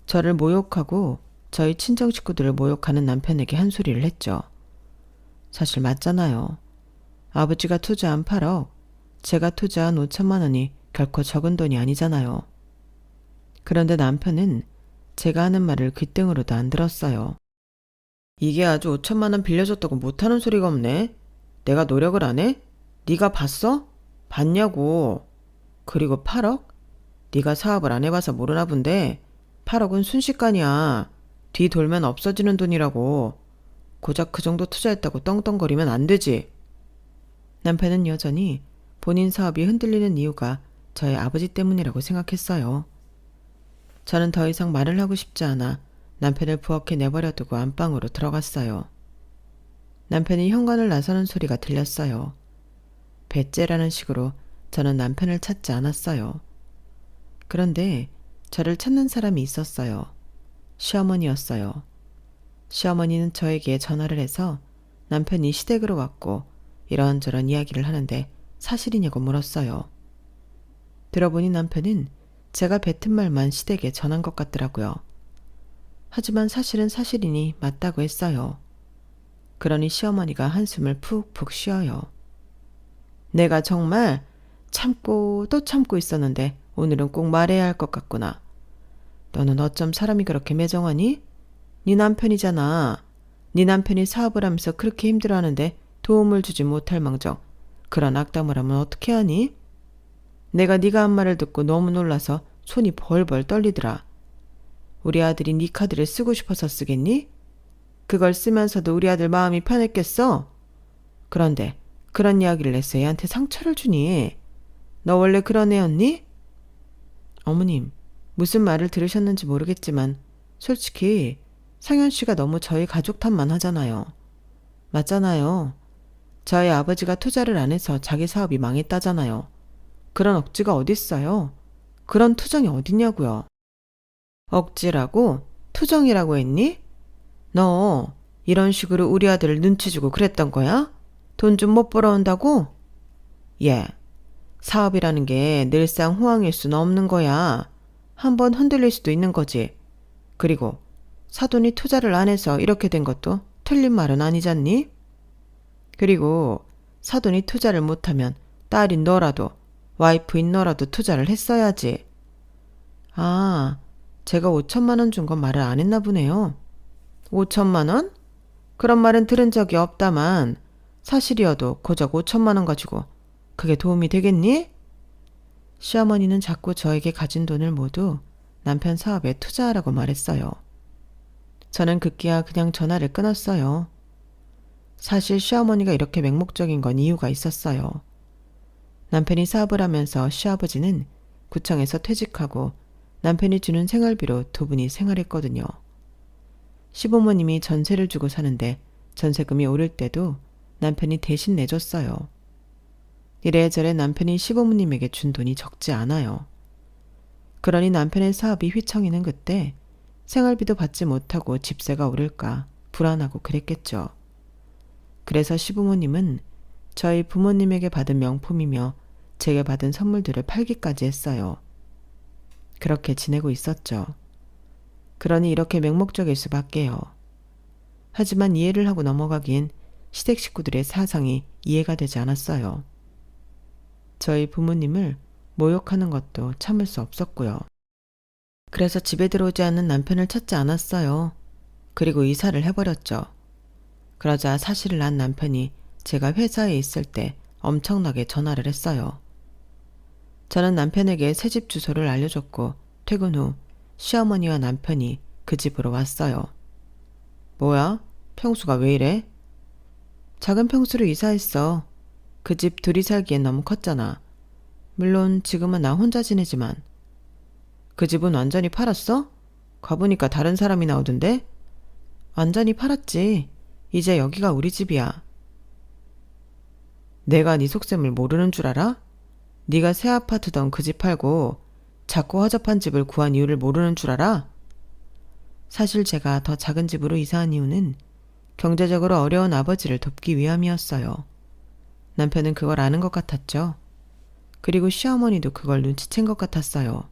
저를 모욕하고 저희 친정 식구들을 모욕하는 남편에게 한 소리를 했죠. 사실 맞잖아요. 아버지가 투자한 8억, 제가 투자한 5천만 원이 결코 적은 돈이 아니잖아요. 그런데 남편은 제가 하는 말을 귓등으로도 안 들었어요. 이게 아주 5천만 원 빌려줬다고 못하는 소리가 없네. 내가 노력을 안 해? 네가 봤어? 봤냐고. 그리고 8억? 네가 사업을 안 해봐서 모르나 본데 8억은 순식간이야. 뒤 돌면 없어지는 돈이라고. 고작 그 정도 투자했다고 떵떵거리면 안 되지. 남편은 여전히 본인 사업이 흔들리는 이유가 저희 아버지 때문이라고 생각했어요. 저는 더 이상 말을 하고 싶지 않아 남편을 부엌에 내버려두고 안방으로 들어갔어요. 남편이 현관을 나서는 소리가 들렸어요. 배째라는 식으로 저는 남편을 찾지 않았어요. 그런데 저를 찾는 사람이 있었어요. 시어머니였어요. 시어머니는 저에게 전화를 해서 남편이 시댁으로 왔고 이런저런 이야기를 하는데 사실이냐고 물었어요. 들어보니 남편은 제가 뱉은 말만 시댁에 전한 것 같더라고요. 하지만 사실은 사실이니 맞다고 했어요. 그러니 시어머니가 한숨을 푹푹 쉬어요. 내가 정말 참고 또 참고 있었는데 오늘은 꼭 말해야 할 것 같구나. 너는 어쩜 사람이 그렇게 매정하니? 네 남편이잖아. 네 남편이 사업을 하면서 그렇게 힘들어하는데 도움을 주지 못할 망정 그런 악담을 하면 어떻게 하니? 내가 네가 한 말을 듣고 너무 놀라서 손이 벌벌 떨리더라. 우리 아들이 네 카드를 쓰고 싶어서 쓰겠니? 그걸 쓰면서도 우리 아들 마음이 편했겠어? 그런데 그런 이야기를 해서 애한테 상처를 주니? 너 원래 그런 애였니? 어머님, 무슨 말을 들으셨는지 모르겠지만 솔직히 상현 씨가 너무 저희 가족 탓만 하잖아요. 맞잖아요. 저희 아버지가 투자를 안 해서 자기 사업이 망했다잖아요. 그런 억지가 어딨어요? 그런 투정이 어딨냐고요. 억지라고? 투정이라고 했니? 너 이런 식으로 우리 아들을 눈치 주고 그랬던 거야? 돈 좀 못 벌어온다고? 예. 사업이라는 게 늘상 호황일 수는 없는 거야. 한번 흔들릴 수도 있는 거지. 그리고 사돈이 투자를 안 해서 이렇게 된 것도 틀린 말은 아니잖니? 그리고 사돈이 투자를 못하면 딸인 너라도 와이프인 너라도 투자를 했어야지. 아, 제가 5천만 원 준 건 말을 안 했나 보네요. 5천만 원? 그런 말은 들은 적이 없다만 사실이어도 고작 5천만 원 가지고 그게 도움이 되겠니? 시어머니는 자꾸 저에게 가진 돈을 모두 남편 사업에 투자하라고 말했어요. 저는 급기야 그냥 전화를 끊었어요. 사실 시어머니가 이렇게 맹목적인 건 이유가 있었어요. 남편이 사업을 하면서 시아버지는 구청에서 퇴직하고 남편이 주는 생활비로 두 분이 생활했거든요. 시부모님이 전세를 주고 사는데 전세금이 오를 때도 남편이 대신 내줬어요. 이래저래 남편이 시부모님에게 준 돈이 적지 않아요. 그러니 남편의 사업이 휘청이는 그때 생활비도 받지 못하고 집세가 오를까 불안하고 그랬겠죠. 그래서 시부모님은 저희 부모님에게 받은 명품이며 제게 받은 선물들을 팔기까지 했어요. 그렇게 지내고 있었죠. 그러니 이렇게 맹목적일 수밖에요. 하지만 이해를 하고 넘어가기엔 시댁 식구들의 사상이 이해가 되지 않았어요. 저희 부모님을 모욕하는 것도 참을 수 없었고요. 그래서 집에 들어오지 않는 남편을 찾지 않았어요. 그리고 이사를 해버렸죠. 그러자 사실을 안 남편이 제가 회사에 있을 때 엄청나게 전화를 했어요. 저는 남편에게 새집 주소를 알려줬고 퇴근 후 시어머니와 남편이 그 집으로 왔어요. 뭐야? 평수가 왜 이래? 작은 평수로 이사했어. 그 집 둘이 살기엔 너무 컸잖아. 물론 지금은 나 혼자 지내지만. 그 집은 완전히 팔았어? 가보니까 다른 사람이 나오던데? 완전히 팔았지. 이제 여기가 우리 집이야. 내가 네 속셈을 모르는 줄 알아? 네가 새 아파트던 그 집 팔고 작고 허접한 집을 구한 이유를 모르는 줄 알아? 사실 제가 더 작은 집으로 이사한 이유는 경제적으로 어려운 아버지를 돕기 위함이었어요. 남편은 그걸 아는 것 같았죠. 그리고 시어머니도 그걸 눈치챈 것 같았어요.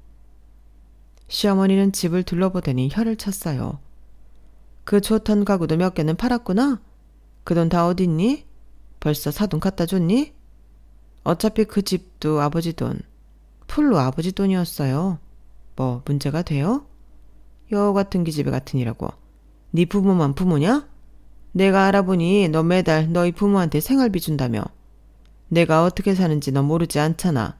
시어머니는 집을 둘러보더니 혀를 쳤어요. 그 좋던 가구도 몇 개는 팔았구나? 그 돈 다 어딨니? 벌써 사돈 갖다 줬니? 어차피 그 집도 아버지 돈, 풀로 아버지 돈이었어요. 뭐 문제가 돼요? 여우 같은 기집애 같으니라고. 네 부모만 부모냐? 내가 알아보니 너 매달 너희 부모한테 생활비 준다며. 내가 어떻게 사는지 너 모르지 않잖아.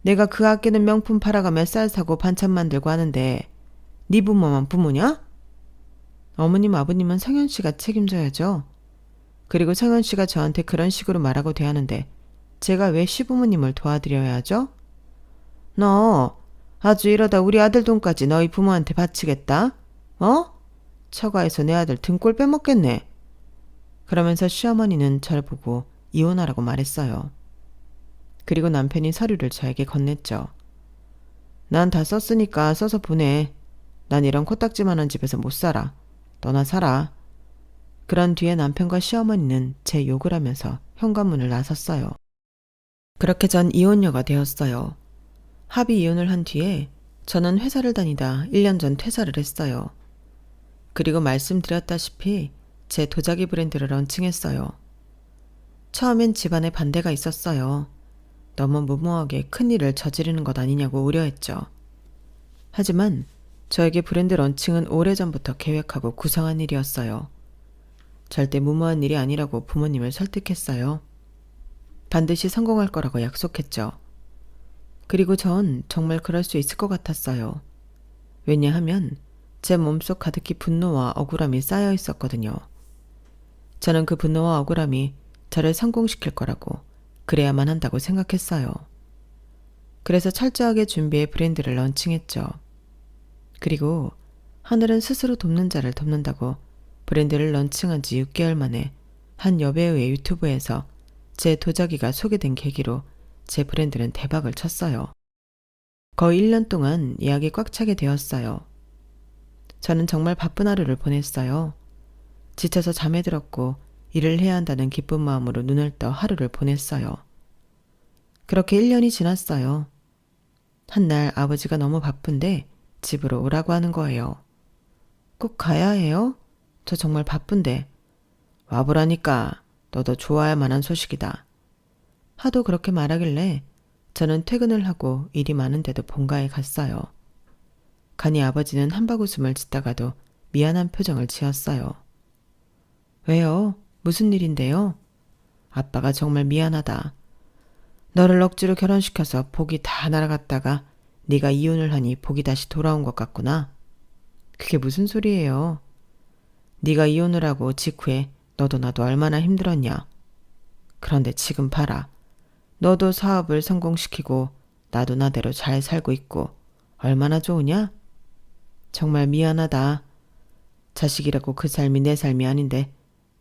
내가 그 아끼는 명품 팔아가며 쌀 사고 반찬 만들고 하는데 네 부모만 부모냐? 어머님 아버님은 성현 씨가 책임져야죠. 그리고 성현 씨가 저한테 그런 식으로 말하고 대하는데 제가 왜 시부모님을 도와드려야 하죠? 너 아주 이러다 우리 아들 돈까지 너희 부모한테 바치겠다? 어? 처가에서 내 아들 등골 빼먹겠네. 그러면서 시어머니는 저를 보고 이혼하라고 말했어요. 그리고 남편이 서류를 저에게 건넸죠. 난 다 썼으니까 써서 보내. 난 이런 코딱지만한 집에서 못 살아. 너나 살아. 그런 뒤에 남편과 시어머니는 제 욕을 하면서 현관문을 나섰어요. 그렇게 전 이혼녀가 되었어요. 합의 이혼을 한 뒤에 저는 회사를 다니다 1년 전 퇴사를 했어요. 그리고 말씀드렸다시피 제 도자기 브랜드를 런칭했어요. 처음엔 집안에 반대가 있었어요. 너무 무모하게 큰일을 저지르는 것 아니냐고 우려했죠. 하지만 저에게 브랜드 런칭은 오래전부터 계획하고 구상한 일이었어요. 절대 무모한 일이 아니라고 부모님을 설득했어요. 반드시 성공할 거라고 약속했죠. 그리고 전 정말 그럴 수 있을 것 같았어요. 왜냐하면 제 몸속 가득히 분노와 억울함이 쌓여 있었거든요. 저는 그 분노와 억울함이 저를 성공시킬 거라고 그래야만 한다고 생각했어요. 그래서 철저하게 준비해 브랜드를 런칭했죠. 그리고 하늘은 스스로 돕는 자를 돕는다고 브랜드를 런칭한 지 6개월 만에 한 여배우의 유튜브에서 제 도자기가 소개된 계기로 제 브랜드는 대박을 쳤어요. 거의 1년 동안 예약이 꽉 차게 되었어요. 저는 정말 바쁜 하루를 보냈어요. 지쳐서 잠에 들었고 일을 해야 한다는 기쁜 마음으로 눈을 떠 하루를 보냈어요. 그렇게 1년이 지났어요. 한날 아버지가 너무 바쁜데 집으로 오라고 하는 거예요. 꼭 가야 해요? 저 정말 바쁜데. 와보라니까. 너도 좋아할 만한 소식이다. 하도 그렇게 말하길래 저는 퇴근을 하고 일이 많은데도 본가에 갔어요. 가니 아버지는 한바구음을 짓다가도 미안한 표정을 지었어요. 왜요? 무슨 일인데요? 아빠가 정말 미안하다. 너를 억지로 결혼시켜서 복이 다 날아갔다가 네가 이혼을 하니 복이 다시 돌아온 것 같구나. 그게 무슨 소리예요? 네가 이혼을 하고 직후에 너도 나도 얼마나 힘들었냐. 그런데 지금 봐라. 너도 사업을 성공시키고 나도 나대로 잘 살고 있고 얼마나 좋으냐? 정말 미안하다. 자식이라고 그 삶이 내 삶이 아닌데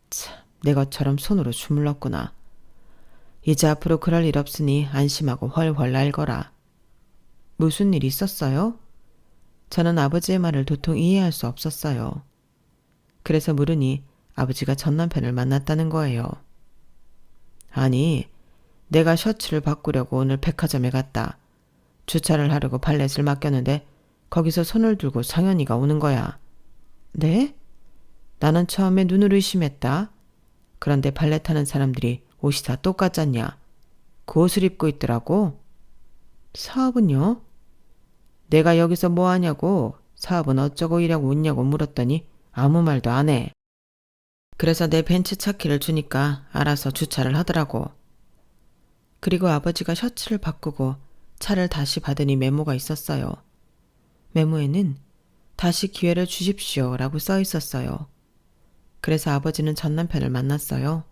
참 내 것처럼 손으로 주물렀구나. 이제 앞으로 그럴 일 없으니 안심하고 훨훨 날거라. 무슨 일 있었어요? 저는 아버지의 말을 도통 이해할 수 없었어요. 그래서 물으니 아버지가 전 남편을 만났다는 거예요. 아니, 내가 셔츠를 바꾸려고 오늘 백화점에 갔다. 주차를 하려고 발렛을 맡겼는데 거기서 손을 들고 성현이가 오는 거야. 네? 나는 처음에 눈을 의심했다. 그런데 발렛하는 사람들이 옷이 다 똑같잖냐. 그 옷을 입고 있더라고. 사업은요? 내가 여기서 뭐 하냐고 사업은 어쩌고 이라고 웃냐고 물었더니 아무 말도 안 해. 그래서 내 벤츠 차키를 주니까 알아서 주차를 하더라고. 그리고 아버지가 셔츠를 바꾸고 차를 다시 받으니 메모가 있었어요. 메모에는 다시 기회를 주십시오 라고 써 있었어요. 그래서 아버지는 전 남편을 만났어요.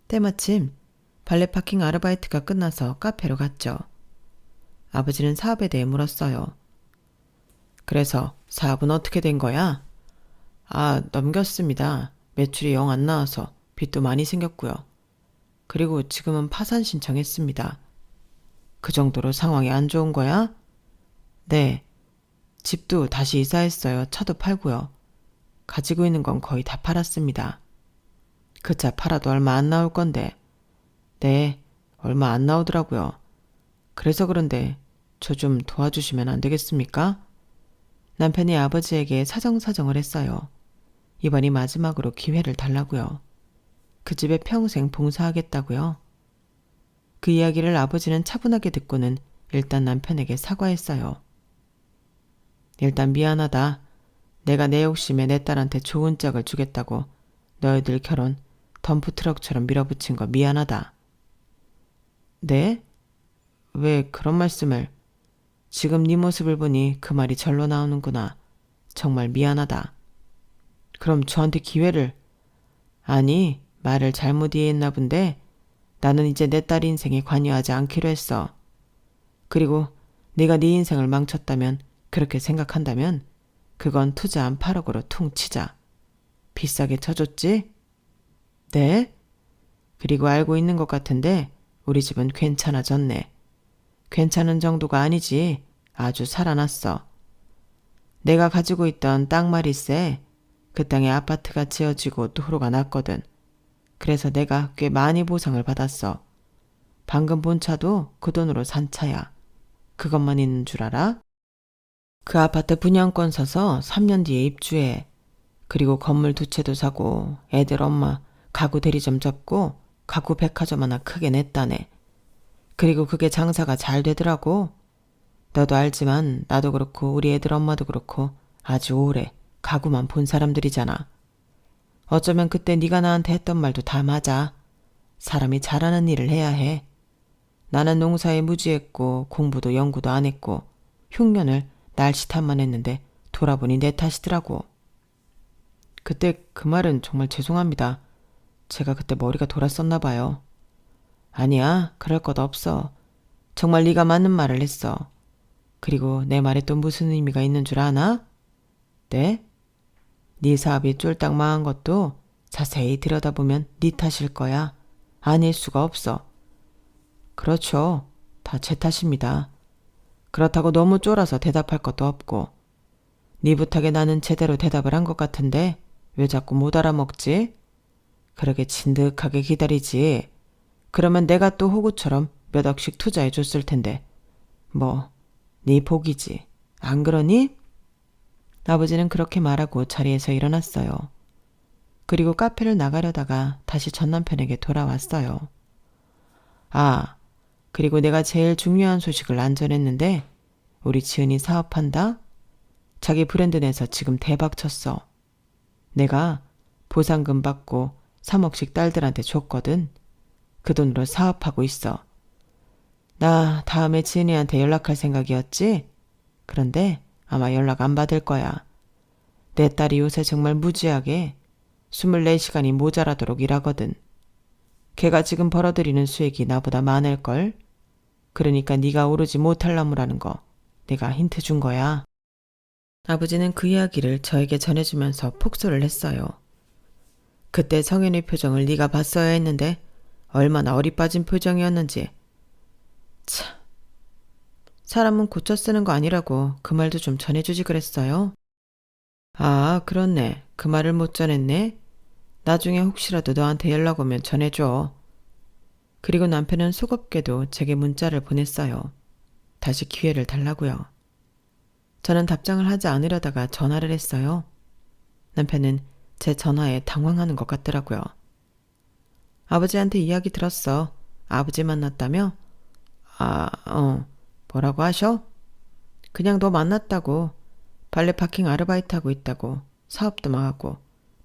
때마침 발레 파킹 아르바이트가 끝나서 카페로 갔죠. 아버지는 사업에 대해 물었어요. 그래서 사업은 어떻게 된 거야? 넘겼습니다. 매출이 영 안 나와서 빚도 많이 생겼고요. 그리고 지금은 파산 신청했습니다. 그 정도로 상황이 안 좋은 거야? 네. 집도 다시 이사했어요. 차도 팔고요. 가지고 있는 건 거의 다 팔았습니다. 그 차 팔아도 얼마 안 나올 건데. 네, 얼마 안 나오더라고요. 그래서 그런데 저 좀 도와주시면 안 되겠습니까? 남편이 아버지에게 사정사정을 했어요. 이번이 마지막으로 기회를 달라고요. 그 집에 평생 봉사하겠다고요. 그 이야기를 아버지는 차분하게 듣고는 일단 남편에게 사과했어요. 일단 미안하다. 내가 내 욕심에 내 딸한테 좋은 짝을 주겠다고 너희들 결혼 덤프트럭처럼 밀어붙인 거 미안하다. 네? 왜 그런 말씀을? 지금 네 모습을 보니 그 말이 절로 나오는구나. 정말 미안하다. 그럼 저한테 기회를... 아니, 말을 잘못 이해했나 본데 나는 이제 내 딸 인생에 관여하지 않기로 했어. 그리고 네가 네 인생을 망쳤다면, 그렇게 생각한다면 그건 투자한 8억으로 퉁치자. 비싸게 쳐줬지? 네? 그리고 알고 있는 것 같은데 우리 집은 괜찮아졌네. 괜찮은 정도가 아니지. 아주 살아났어. 내가 가지고 있던 땅말일세, 그 땅에 아파트가 지어지고 도로가 났거든. 그래서 내가 꽤 많이 보상을 받았어. 방금 본 차도 그 돈으로 산 차야. 그것만 있는 줄 알아? 그 아파트 분양권 사서 3년 뒤에 입주해. 그리고 건물 2채도 사고 애들 엄마 가구 대리점 접고 가구 백화점 하나 크게 냈다네. 그리고 그게 장사가 잘 되더라고. 너도 알지만 나도 그렇고 우리 애들 엄마도 그렇고 아주 오래 가구만 본 사람들이잖아. 어쩌면 그때 네가 나한테 했던 말도 다 맞아. 사람이 잘하는 일을 해야 해. 나는 농사에 무지했고 공부도 연구도 안 했고 흉년을 날씨탓만 했는데 돌아보니 내 탓이더라고. 그때 그 말은 정말 죄송합니다. 제가 그때 머리가 돌았었나 봐요. 아니야, 그럴 것 없어. 정말 네가 맞는 말을 했어. 그리고 내 말에 또 무슨 의미가 있는 줄 아나? 네? 네 사업이 쫄딱 망한 것도 자세히 들여다보면 네 탓일 거야. 아닐 수가 없어. 그렇죠. 다 제 탓입니다. 그렇다고 너무 쫄아서 대답할 것도 없고. 네 부탁에 나는 제대로 대답을 한 것 같은데 왜 자꾸 못 알아먹지? 그러게 진득하게 기다리지. 그러면 내가 또 호구처럼 몇 억씩 투자해 줬을 텐데. 뭐, 네 복이지. 안 그러니? 아버지는 그렇게 말하고 자리에서 일어났어요. 그리고 카페를 나가려다가 다시 전 남편에게 돌아왔어요. 그리고 내가 제일 중요한 소식을 안 전했는데 우리 지은이 사업한다? 자기 브랜드 내서 지금 대박 쳤어. 내가 보상금 받고 3억씩 딸들한테 줬거든. 그 돈으로 사업하고 있어. 나 다음에 지은이한테 연락할 생각이었지? 그런데 아마 연락 안 받을 거야. 내 딸이 요새 정말 무지하게 24시간이 모자라도록 일하거든. 걔가 지금 벌어들이는 수익이 나보다 많을걸? 그러니까 네가 오르지 못할 나무라는 거 내가 힌트 준 거야. 아버지는 그 이야기를 저에게 전해주면서 폭소를 했어요. 그때 성현의 표정을 네가 봤어야 했는데 얼마나 어리빠진 표정이었는지. 참, 사람은 고쳐 쓰는 거 아니라고 그 말도 좀 전해주지 그랬어요. 그렇네. 그 말을 못 전했네. 나중에 혹시라도 너한테 연락 오면 전해줘. 그리고 남편은 속없게도 제게 문자를 보냈어요. 다시 기회를 달라고요. 저는 답장을 하지 않으려다가 전화를 했어요. 남편은 제 전화에 당황하는 것 같더라고요. 아버지한테 이야기 들었어. 아버지 만났다며? 뭐라고 하셔? 그냥 너 만났다고. 발레 파킹 아르바이트 하고 있다고. 사업도 망하고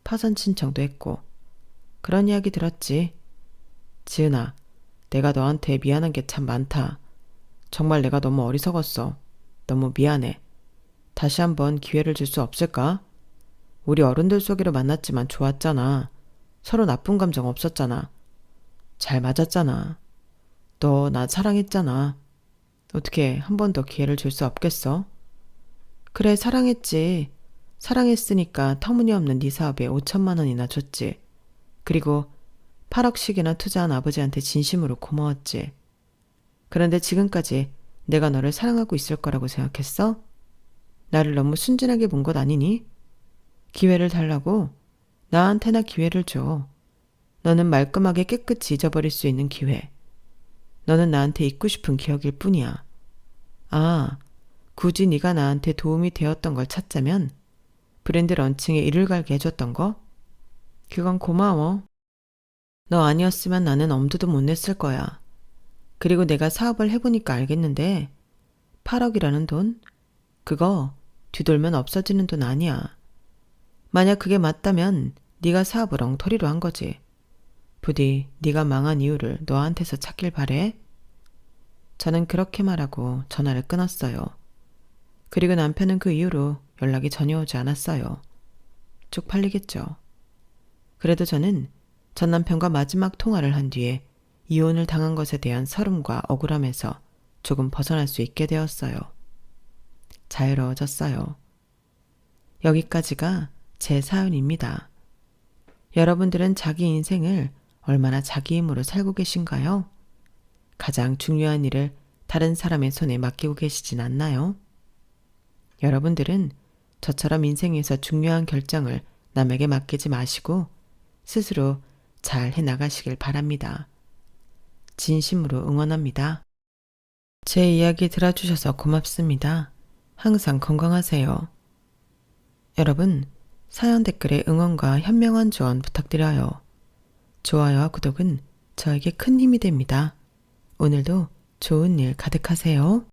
파산 신청도 했고 그런 이야기 들었지. 지은아, 내가 너한테 미안한 게 참 많다. 정말 내가 너무 어리석었어. 너무 미안해. 다시 한번 기회를 줄 수 없을까? 우리 어른들 속으로 만났지만 좋았잖아. 서로 나쁜 감정 없었잖아. 잘 맞았잖아. 너 나 사랑했잖아. 어떻게 한 번 더 기회를 줄 수 없겠어? 그래, 사랑했지. 사랑했으니까 터무니없는 네 사업에 5천만 원이나 줬지. 그리고 8억씩이나 투자한 아버지한테 진심으로 고마웠지. 그런데 지금까지 내가 너를 사랑하고 있을 거라고 생각했어? 나를 너무 순진하게 본 것 아니니? 기회를 달라고? 나한테나 기회를 줘. 너는 말끔하게 깨끗이 잊어버릴 수 있는 기회. 너는 나한테 잊고 싶은 기억일 뿐이야. 아, 굳이 네가 나한테 도움이 되었던 걸 찾자면 브랜드 런칭에 이를 갈게 해줬던 거? 그건 고마워. 너 아니었으면 나는 엄두도 못 냈을 거야. 그리고 내가 사업을 해보니까 알겠는데 8억이라는 돈? 그거 뒤돌면 없어지는 돈 아니야. 만약 그게 맞다면 네가 사업을 엉터리로 한 거지. 부디 네가 망한 이유를 너한테서 찾길 바래. 저는 그렇게 말하고 전화를 끊었어요. 그리고 남편은 그 이후로 연락이 전혀 오지 않았어요. 쪽팔리겠죠. 그래도 저는 전 남편과 마지막 통화를 한 뒤에 이혼을 당한 것에 대한 서름과 억울함에서 조금 벗어날 수 있게 되었어요. 자유로워졌어요. 여기까지가 제 사연입니다. 여러분들은 자기 인생을 얼마나 자기 힘으로 살고 계신가요? 가장 중요한 일을 다른 사람의 손에 맡기고 계시진 않나요? 여러분들은 저처럼 인생에서 중요한 결정을 남에게 맡기지 마시고 스스로 잘 해나가시길 바랍니다. 진심으로 응원합니다. 제 이야기 들어주셔서 고맙습니다. 항상 건강하세요. 여러분, 사연 댓글에 응원과 현명한 조언 부탁드려요. 좋아요와 구독은 저에게 큰 힘이 됩니다. 오늘도 좋은 일 가득하세요.